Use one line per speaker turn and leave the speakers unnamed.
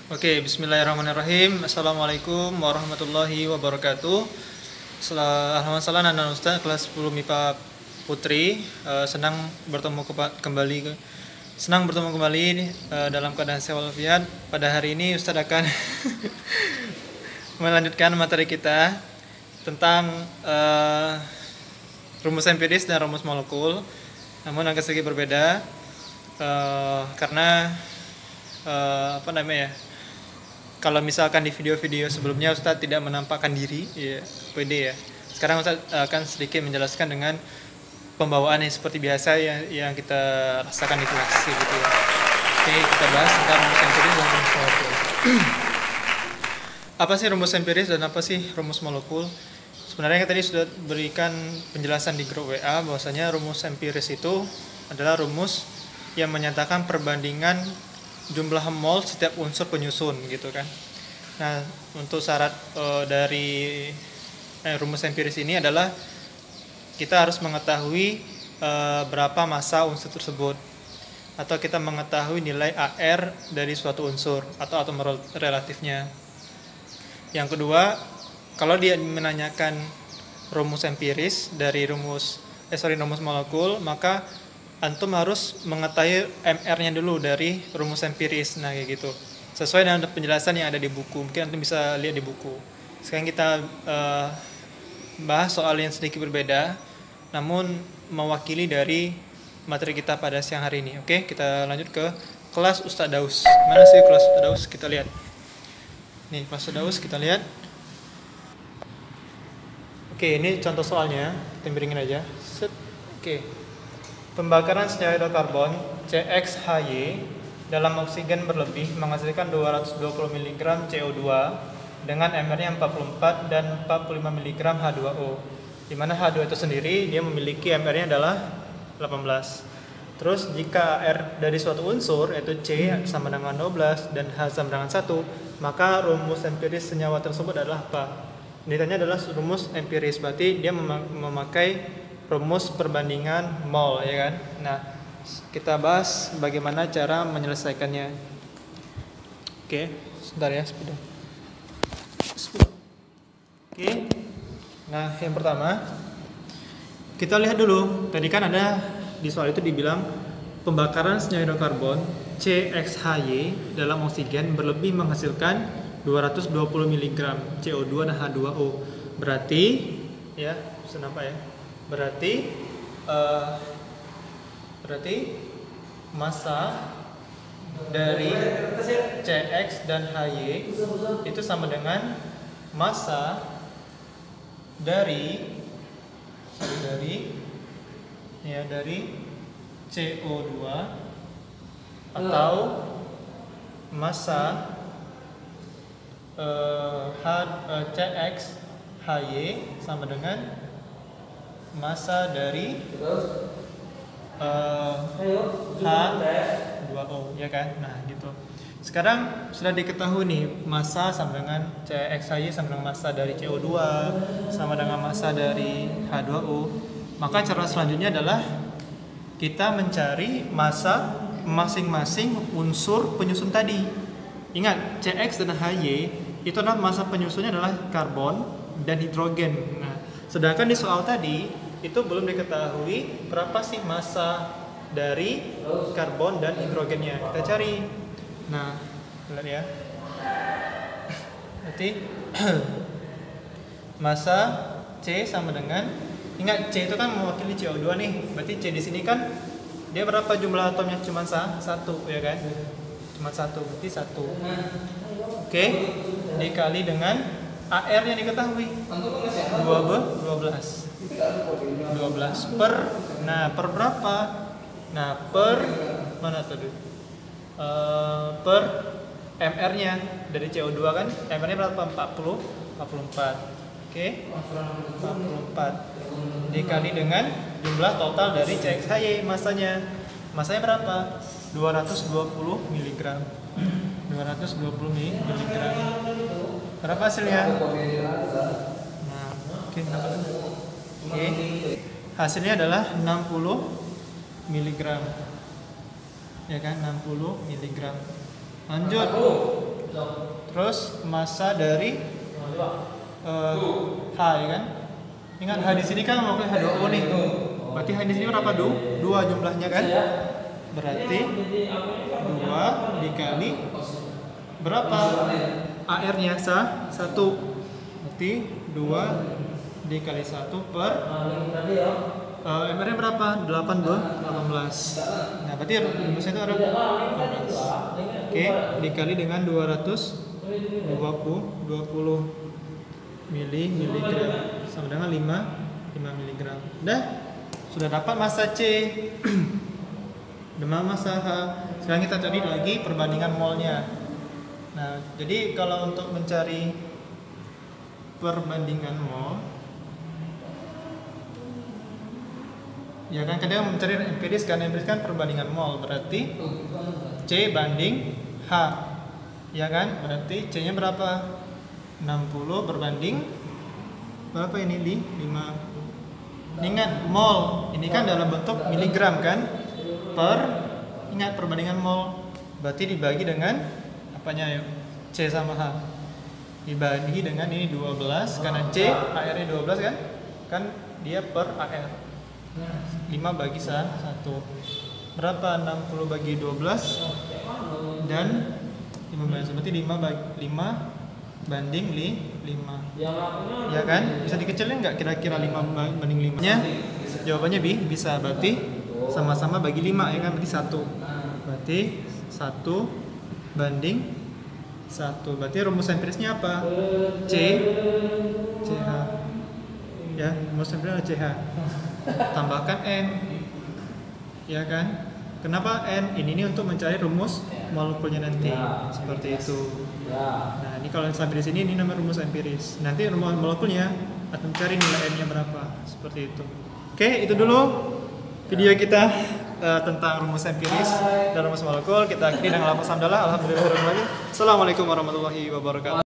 Oke, bismillahirrahmanirrahim. Assalamualaikum warahmatullahi wabarakatuh. Alhamdulillah, Nana Ustaz kelas 10 MIPA Putri. Senang bertemu kembali dalam keadaan sehat walafiat. Pada hari ini Ustaz akan melanjutkan materi kita tentang rumus empiris dan rumus molekul. Namun agak sedikit berbeda karena kalau misalkan di video-video sebelumnya Ustadz tidak menampakkan diri, ya pede ya. Sekarang Ustadz akan sedikit menjelaskan dengan pembawaan yang seperti biasa yang kita rasakan di kelas gitu ya. Oke, kita bahas tentang rumus empiris dan rumus molekul. Apa sih rumus empiris dan apa sih rumus molekul? Sebenarnya tadi sudah berikan penjelasan di grup WA bahwasanya rumus empiris itu adalah rumus yang menyatakan perbandingan jumlah mol setiap unsur penyusun gitu kan. Nah, untuk syarat dari rumus empiris ini adalah kita harus mengetahui berapa massa unsur tersebut, atau kita mengetahui nilai AR dari suatu unsur atau atom relatifnya. Yang kedua, kalau dia menanyakan rumus empiris dari rumus molekul, maka antum harus mengetahui MR-nya dulu dari rumus empiris. Nah, kayak gitu. Sesuai dengan penjelasan yang ada di buku. Mungkin antum bisa lihat di buku. Sekarang kita bahas soal yang sedikit berbeda, namun mewakili dari materi kita pada siang hari ini. Oke, kita lanjut ke kelas Ustadz Daus. Mana sih kelas Ustadz Daus? Kita lihat. Nih, kelas Ustadz Daus kita lihat. Oke, ini contoh soalnya. Timberingin aja. Set. Oke. Pembakaran senyawa hidrokarbon CXHY dalam oksigen berlebih menghasilkan 220 mg CO2 dengan MR-nya 44 dan 45 mg H2O. Di mana H2O itu sendiri dia memiliki MR-nya adalah 18. Terus jika R dari suatu unsur yaitu C sama dengan 12 dan H sama dengan 1, maka rumus empiris senyawa tersebut adalah apa? Ditanya adalah rumus empiris, berarti dia memakai rumus perbandingan mol, ya kan? Nah, kita bahas bagaimana cara menyelesaikannya. Oke, sebentar ya, sepeda. Oke. Nah, yang pertama kita lihat dulu. Tadi kan ada di soal itu dibilang pembakaran senyawa hidrokarbon CXHY dalam oksigen berlebih menghasilkan 220 mg CO2 dan H2O. Berarti ya, kenapa ya? Berarti massa dari CX dan HY itu sama dengan massa dari CO2 atau massa CX HY sama dengan massa dari H2O, ya kan? Nah, gitu. Sekarang sudah diketahui nih massa sama dengan CXHY sama dengan massa dari CO2 sama dengan massa dari H2O. Maka cara selanjutnya adalah kita mencari massa masing-masing unsur penyusun tadi. Ingat, CX dan HY itu adalah massa penyusunnya adalah karbon dan hidrogen. Nah, sedangkan di soal tadi itu belum diketahui berapa sih massa dari karbon dan hidrogennya. Kita cari. Nah, lihat ya. Berarti massa C sama dengan, ingat C itu kan mewakili CO2 nih. Berarti C di sini kan dia berapa jumlah atomnya? Cuma satu, ya kan? Cuma satu, berarti 1. Oke, dikali dengan AR yang diketahui 12 per, nah per berapa? Nah per mana tadi? Per MR nya dari CO2 kan, MR nya berapa? 44. Oke, 44 dikali dengan jumlah total dari CXHY, masanya berapa? 220 mg. 220 mg. Berapa hasilnya? Nah, oke, Oke. Hasilnya adalah 60 mg. Ya kan, 60 mg. Lanjut. Terus massa dari H ya kan? Ingat H di sini kan mewakili H2O nih. Berarti H di sini berapa? 2 jumlahnya kan? Berarti 2 dikali berapa? AR-nya 1. Berarti 2 dikali 1 per MR-nya berapa? 18. Nah, berarti rumusnya itu ada 18. Oke, dikali dengan 220 miligram sama dengan 5 miligram. Udah, sudah dapat massa C. Dengan massa H. Sekarang kita cari lagi perbandingan molnya. Nah, jadi kalau untuk mencari perbandingan mol, ya kan kadang mencari empiris kan perbandingan mol, berarti C banding H, ya kan? Berarti C nya berapa? 60 berbanding berapa ini di 5. Ingat mol ini kan dalam bentuk miligram kan, ingat perbandingan mol berarti dibagi dengan apanya ya, C sama H dibagi dengan ini 12 karena C AR-nya 12 kan dia per AR. 5 bagi 1 berapa? 60 bagi 12 dan 15, berarti 5 banding 5, ya kan? Bisa dikecilin nggak kira-kira 5 banding 5 nya? Jawabannya bisa, berarti sama-sama bagi 5 ya kan, berarti 1, berarti 1 banding 1, berarti rumus empirisnya apa? CH ya, rumus empirisnya CH tambahkan N, ya kan? Kenapa N? Ini untuk mencari rumus molekulnya nanti, seperti itu. Nah, ini kalau sampai di sini ini namanya rumus empiris. Nanti rumus molekulnya akan mencari nilai N-nya berapa, seperti itu. Oke, itu dulu video kita tentang rumus empiris dan rumus molekul. Kita akhiri dengan lafaz hamdalah. Alhamdulillah. Assalamualaikum warahmatullahi wabarakatuh.